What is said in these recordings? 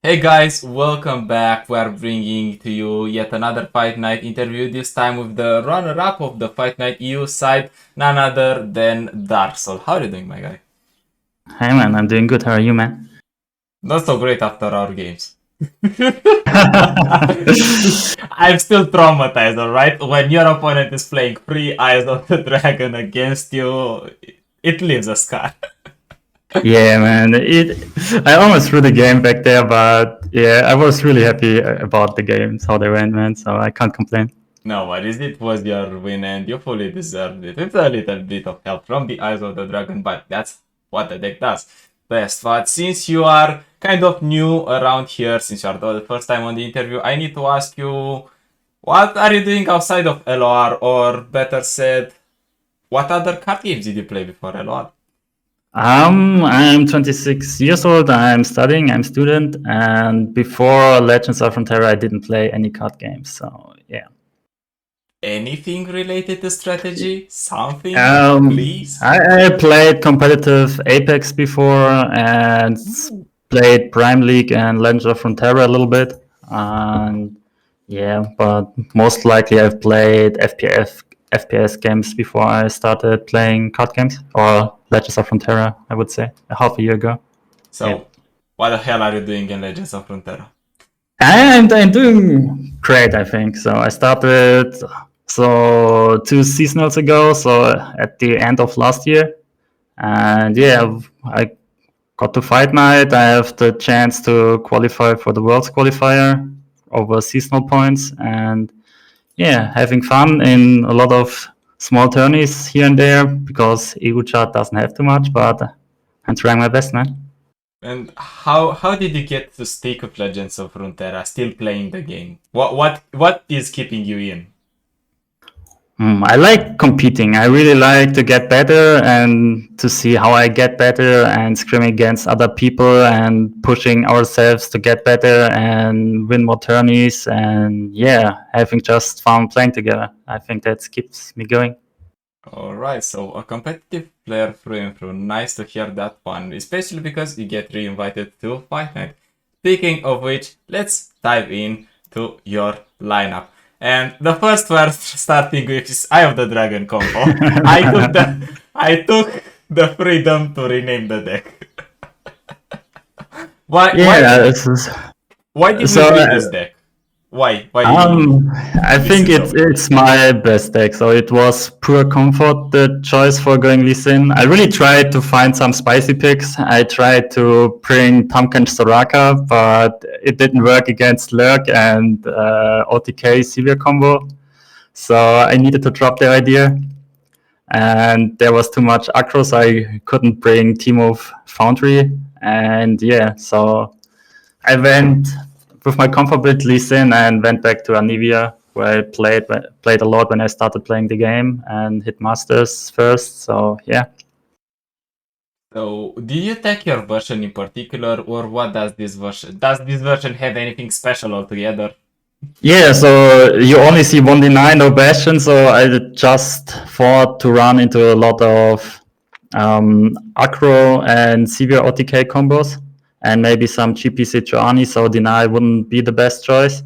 Hey guys, welcome back. We are bringing to you yet another Fight Night interview, this time with the runner-up of the Fight Night EU side, none other than Darksoul. How are you doing, my guy? Hey man, I'm doing good. How are you, man? Not so great after our games. I'm still traumatized, alright? When your opponent is playing three Eyes of the Dragon against you, it leaves a scar. Yeah, man. I almost threw the game back there, but yeah, I was really happy about the games, how they went, man. So I can't complain. No worries, it was your win and you fully deserved it. With a little bit of help from the Eyes of the Dragon, but that's what the deck does best. But since you are kind of new around here, since you are the first time on the interview, I need to ask you, what are you doing outside of LOR? Or better said, what other card games did you play before LOR? I'm 26 years old. I'm studying. I'm a student, and before Legends of Runeterra, I didn't play any card games. So yeah. Anything related to strategy? Something, please? I played competitive Apex before and played Prime League and Legends of Runeterra a little bit. And yeah, but most likely I've played FPS games before I started playing card games or Legends of Runeterra, I would say, a half a year ago. So, Yeah. what the hell are you doing in Legends of Runeterra? I'm doing great, I think. So I started 2 seasonals ago, so at the end of last year. And yeah, I got to Fight Night. I have the chance to qualify for the Worlds qualifier over seasonal points. And yeah, having fun in a lot of small tourneys here and there because EU chart doesn't have too much, but I'm trying my best, man. And how did you get to stick with Legends of Runeterra, still playing the game? What is keeping you in? I like competing. I really like to get better and to see how I get better and scrimming against other people and pushing ourselves to get better and win more tourneys and yeah, having just fun playing together. I think that keeps me going. Alright, so a competitive player through and through. Nice to hear that one, especially because you get re-invited to Fight Night. Speaking of which, let's dive in to your lineup. And the first word starting with is Eye of the Dragon combo. I took the freedom to rename the deck. Why did we pick this deck? Why? I think it's my best deck. So it was pure comfort, the choice for going Lee Sin. I really tried to find some spicy picks. I tried to bring Pumpkin Soraka, but it didn't work against Lurk and OTK Severe combo. So I needed to drop the idea. And there was too much Aggro, so I couldn't bring Teemo Foundry. And yeah, so I went with my comfort build Lee Sin and went back to Anivia, where I played a lot when I started playing the game and hit Masters first. So yeah. So, did you take your version in particular, or what does this version? Does this version have anything special altogether? Yeah, so you only see 1d9, no Bastion, so I just thought to run into a lot of Aggro and severe OTK combos, and maybe some GP Sejuani, so Deny wouldn't be the best choice.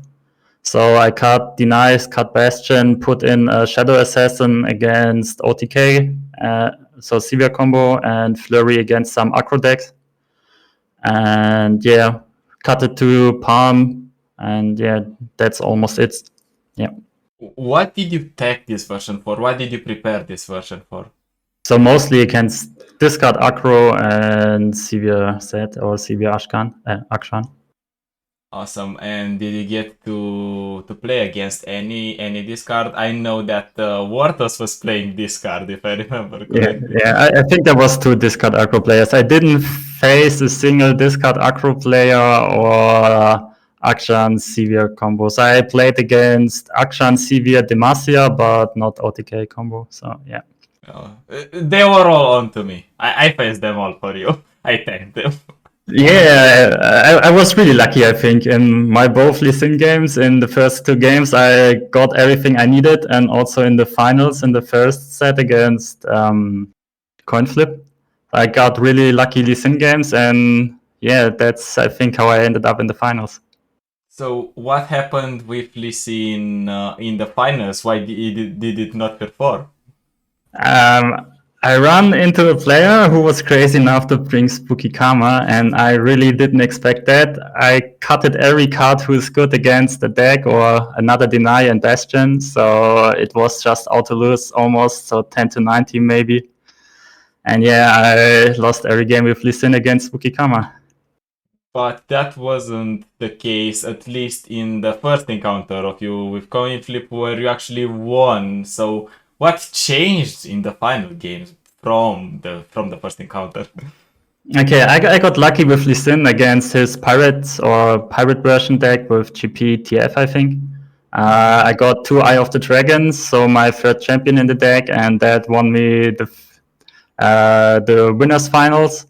So I cut Denies, cut Bastion, put in a Shadow Assassin against OTK, so severe combo, and Flurry against some Aggro decks. And yeah, cut it to Palm, and yeah, that's almost it. Yeah. What did you take this version for? What did you prepare this version for? So mostly against discard Aggro and Severe Set or Severe Akshan. Awesome. And did you get to play against any discard? I know that Wartos was playing discard, if I remember correctly. Yeah. I think there was 2 discard Aggro players. I didn't face a single discard Aggro player or Akshan Severe combo. So I played against Akshan Severe Demacia, but not OTK combo. So yeah. They were all on to me. I faced them all for you. I tanked them. Yeah, I was really lucky, I think, in my both Lee Sin games. In the first 2 games, I got everything I needed, and also in the finals, in the first set against Coin Flip, I got really lucky Lee Sin games, and yeah, that's I think how I ended up in the finals. So what happened with Lee Sin in the finals? Why did it not perform? I ran into a player who was crazy enough to bring Spooky Karma, and I really didn't expect that. I cutted every card who's good against the deck or another Deny and Bastion, so it was just auto lose almost, so 10 to 90 maybe. And yeah, I lost every game with Lee Sin against Spooky Karma. But that wasn't the case, at least in the first encounter of you with Coin Flip, where you actually won. So what changed in the final games from the first encounter? Okay, I got lucky with Lee Sin against his Pirates or Pirate version deck with GP TF, I think. I got 2 Eye of the Dragons, so my third champion in the deck, and that won me the winners finals.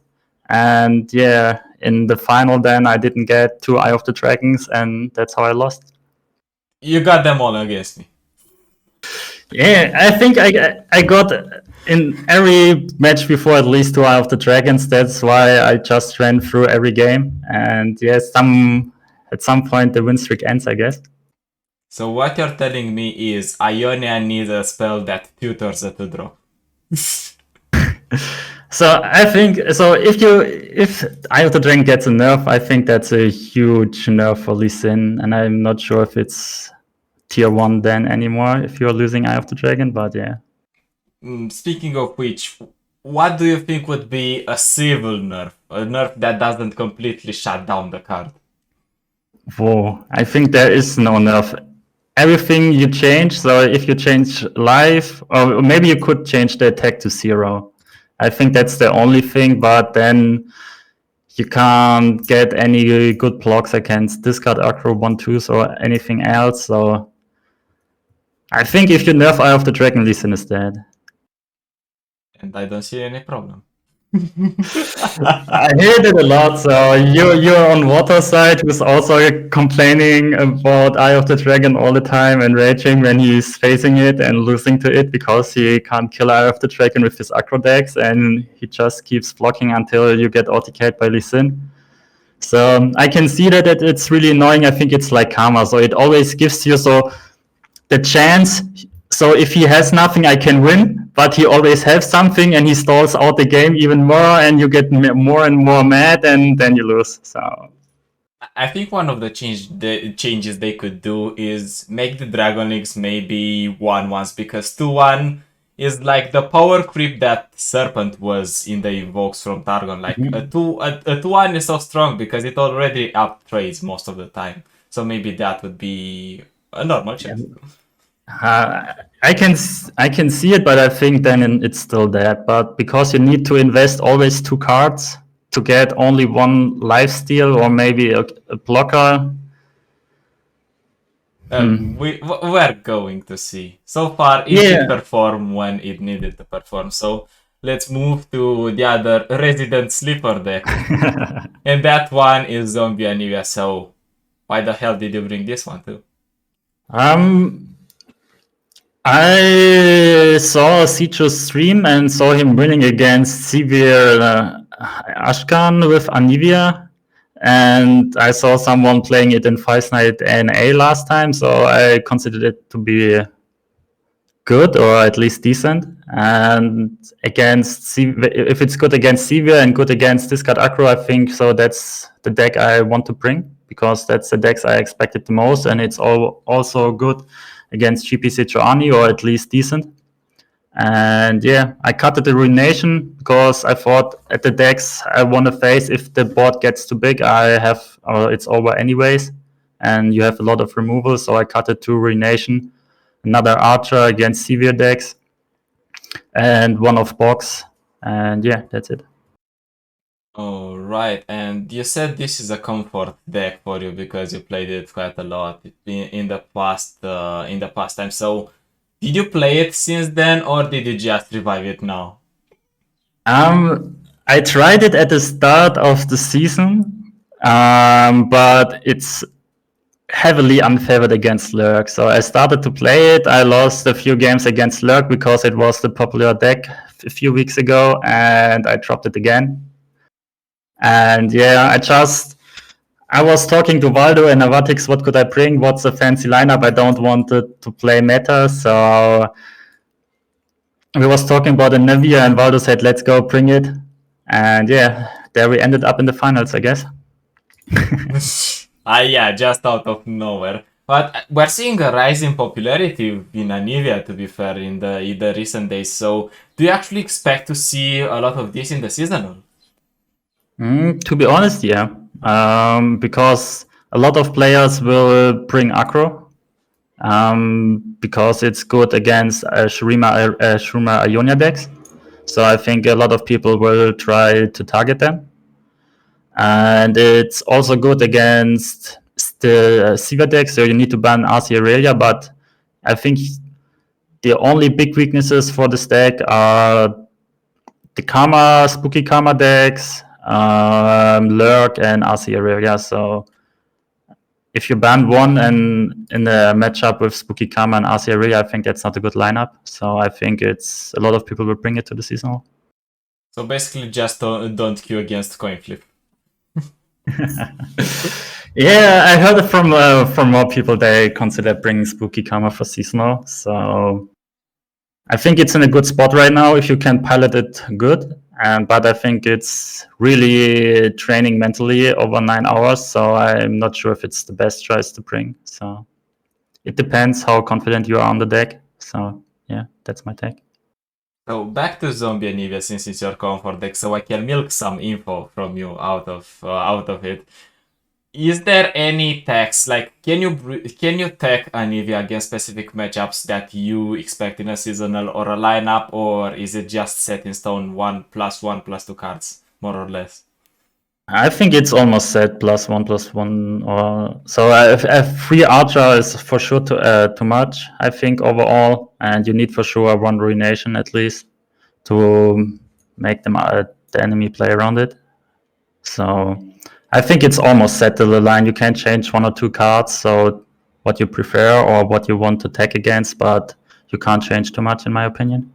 And yeah, in the final, then I didn't get 2 Eye of the Dragons, and that's how I lost. You got them all against me. Yeah, I think I got in every match before at least 2 Eye of the Dragons. That's why I just ran through every game. And yes, at some point the win streak ends, I guess. So what you're telling me is Ionia needs a spell that tutors it to draw. So I think if Eye of the Dragon gets a nerf, I think that's a huge nerf for Lee Sin, and I'm not sure if it's tier 1 then anymore if you're losing Eye of the Dragon, but yeah. Speaking of which, what do you think would be a civil nerf? A nerf that doesn't completely shut down the card? Whoa, I think there is no nerf. Everything you change, so if you change life, or maybe you could change the attack to 0. I think that's the only thing, but then you can't get any good blocks against discard Aggro 1/2s or anything else, so I think if you nerf Eye of the Dragon, Lee Sin is dead. And I don't see any problem. I heard it a lot, so you're on water side who's also complaining about Eye of the Dragon all the time and raging when he's facing it and losing to it because he can't kill Eye of the Dragon with his aggro decks and he just keeps blocking until you get OTK'd by Lee Sin. So I can see that it's really annoying. I think it's like karma, so it always gives you the chance. So if he has nothing, I can win, but he always has something and he stalls out the game even more and you get more and more mad and then you lose. So I think one of the changes they could do is make the Dragon Leagues maybe 1/1s, because 2/1 is like the power creep that Serpent was in the Evokes from Targon. Like a 2/1 is so strong because it already up trades most of the time. So maybe that would be a normal chance. I can see it, but I think then it's still dead. But because you need to invest always 2 cards to get only 1 lifesteal or maybe a blocker. We're going to see. So far, it did perform when it needed to perform. So let's move to the other Resident Sleeper deck. And that one is Zombie Anivia. So why the hell did you bring this one too? I saw Citro's stream and saw him winning against Severe Ashkan with Anivia, and I saw someone playing it in Fight Night NA last time, so I considered it to be good or at least decent. And if it's good against Severe and good against Discard Aggro, I think so that's the deck I want to bring, because that's the decks I expected the most, and it's also good against GP Citroani, or at least decent. And yeah, I cut the Ruination because I thought at the decks I want to face, if the board gets too big, it's over anyways, and you have a lot of removal, so I cut it to Ruination, another Archer against Severe decks, and 1 of Box, and yeah, that's it. All right, and you said this is a comfort deck for you because you played it quite a lot in the past time. So, did you play it since then, or did you just revive it now? I tried it at the start of the season, but it's heavily unfavored against Lurk. So I started to play it. I lost a few games against Lurk because it was the popular deck a few weeks ago, and I dropped it again. And yeah, I was talking to Valdo and Avatix, what could I bring? What's a fancy lineup? I don't want it to play meta, so we was talking about Anivia, and Valdo said, let's go, bring it. And yeah, there we ended up in the finals, I guess. Yeah, just out of nowhere. But we're seeing a rise in popularity in Anivia, to be fair, in the recent days. So, do you actually expect to see a lot of this in the seasonal? To be honest, yeah. Because a lot of players will bring Aggro. Because it's good against Shurima Ionia decks. So I think a lot of people will try to target them. And it's also good against the Siva deck, so you need to ban RC Aurelia, but I think the only big weaknesses for this deck are the Spooky Karma decks, Lurk, and RC Aurelia. So if you ban one and in a matchup with Spooky Karma and RC Aurelia, I think that's not a good lineup. So I think it's a lot of people will bring it to the seasonal. So basically, just don't queue against coin flip. Yeah, I heard it from more people. They consider bringing Spooky Karma for seasonal. So I think it's in a good spot right now if you can pilot it good. But I think it's really training mentally over 9 hours. So I'm not sure if it's the best choice to bring. So it depends how confident you are on the deck. So yeah, that's my take. So back to Zombie Anivia, since it's your comfort deck, so I can milk some info from you out of it. Is there any text, like can you tech Anivia against specific matchups that you expect in a seasonal or a lineup, or is it just set in stone 1+1/+2 cards, more or less? I think it's almost set +1/+1, or so. A free Archer is for sure too much, I think, overall, and you need for sure one Ruination at least to make them the enemy play around it. So I think it's almost set to the line. You can change 1 or 2 cards, so what you prefer or what you want to tech against, but you can't change too much, in my opinion.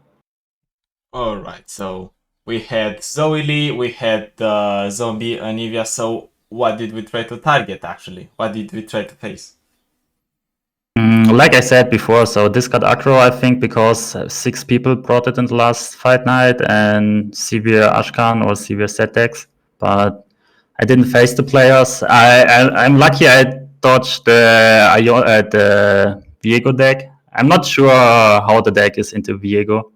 All right, so we had Zoe Lee, we had Zombie Anivia. So what did we try to target actually? What did we try to face? Like I said before, so this got Aggro, I think, because 6 people brought it in the last fight night and severe Ashkan or severe set decks, but I didn't face the players. I'm lucky I dodged the Viego deck. I'm not sure how the deck is into Viego,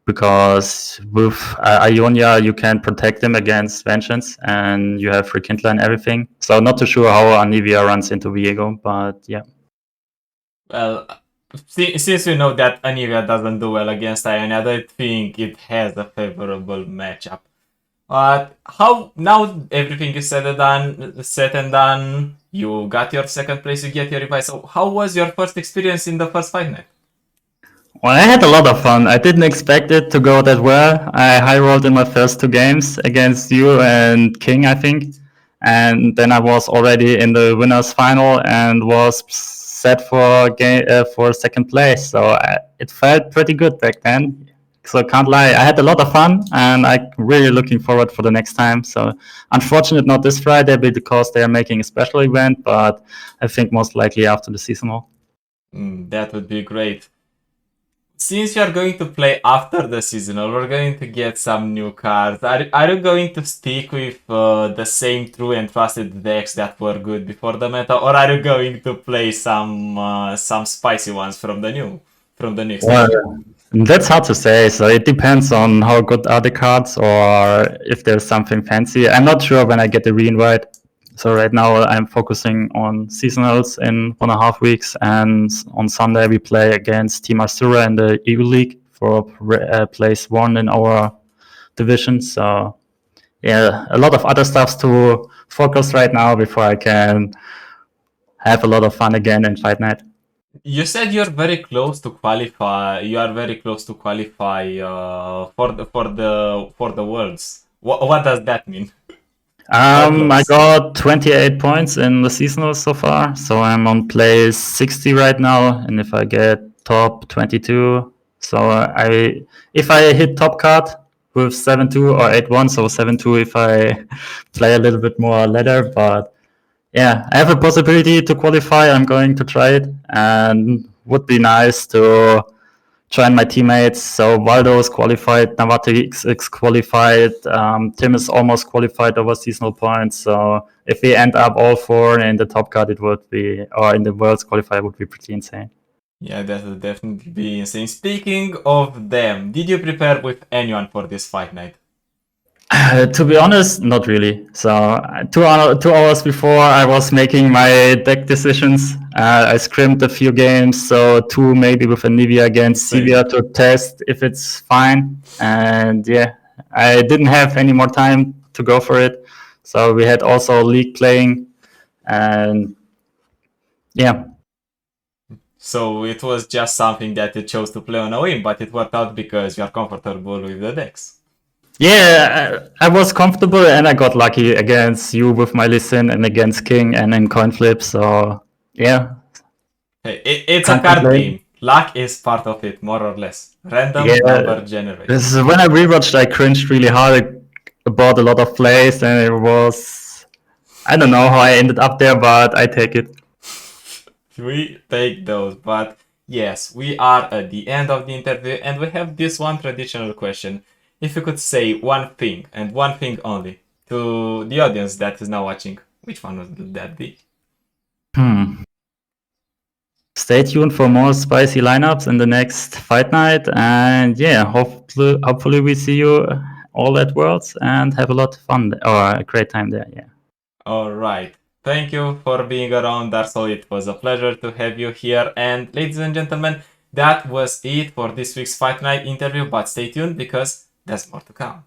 because with Ionia you can protect him against Vengeance and you have Rekindler and everything. So not too sure how Anivia runs into Viego, but yeah. Well, since we know that Anivia doesn't do well against Ionia, I don't think it has a favorable matchup. But how now everything is said and done, you got your second place, you get your revive. So how was your first experience in the first fight night? Well, I had a lot of fun. I didn't expect it to go that well. I high rolled in my first 2 games against you and King, I think. And then I was already in the winners final and was set for second place. So it felt pretty good back then. So I can't lie, I had a lot of fun and I'm really looking forward for the next time. So unfortunate not this Friday because they are making a special event, but I think most likely after the seasonal. That would be great. Since you are going to play after the seasonal, we're going to get some new cards. Are you going to stick with the same true and trusted decks that were good before the meta, or are you going to play some spicy ones from the new expansion? That's hard to say. So it depends on how good are the cards or if there's something fancy. I'm not sure when I get the re-invite. So right now I'm focusing on seasonals in 1.5 weeks, and on Sunday we play against Team Asura in the EU League for place 1 in our division. So yeah, a lot of other stuff to focus right now before I can have a lot of fun again in Fight Night. You said you're very close to qualify. You are very close to qualify for the worlds. What does that mean? I got 28 points in the seasonal so far, so I'm on place 60 right now. And if I get top 22, so if I hit top card with 7-2 or 8-1, so 7-2 if I play a little bit more ladder. But yeah, I have a possibility to qualify. I'm going to try it, and would be nice to join my teammates. So Waldo is qualified, Navatix is qualified, Tim is almost qualified over seasonal points. So if we end up all four in the top cut, it would be, or in the Worlds qualifier, would be pretty insane. Yeah, that would definitely be insane. Speaking of them, did you prepare with anyone for this fight night? To be honest, not really. So 2 hours before I was making my deck decisions, I scrimmed a few games, so 2 maybe with Anivia against Sevilla to test if it's fine. And yeah, I didn't have any more time to go for it. So we had also League playing, and yeah. So it was just something that you chose to play on a whim, but it worked out because you are comfortable with the decks. Yeah, I was comfortable and I got lucky against you with my listen and against King and in coin flip. So yeah. Hey, it's a card game. Luck is part of it, more or less. Random number generated. This is when I rewatched, I cringed really hard. I bought a lot of plays and it was, I don't know how I ended up there, but I take it. We take those, but yes, we are at the end of the interview and we have this one traditional question. If you could say one thing and one thing only to the audience that is now watching, which one would that be? Stay tuned for more spicy lineups in the next fight night, and yeah, hopefully we see you all at Worlds and have a lot of fun or a great time there. Yeah. All right. Thank you for being around, Darksoul. It was a pleasure to have you here. And ladies and gentlemen, that was it for this week's Fight Night interview. But stay tuned because there's more to come.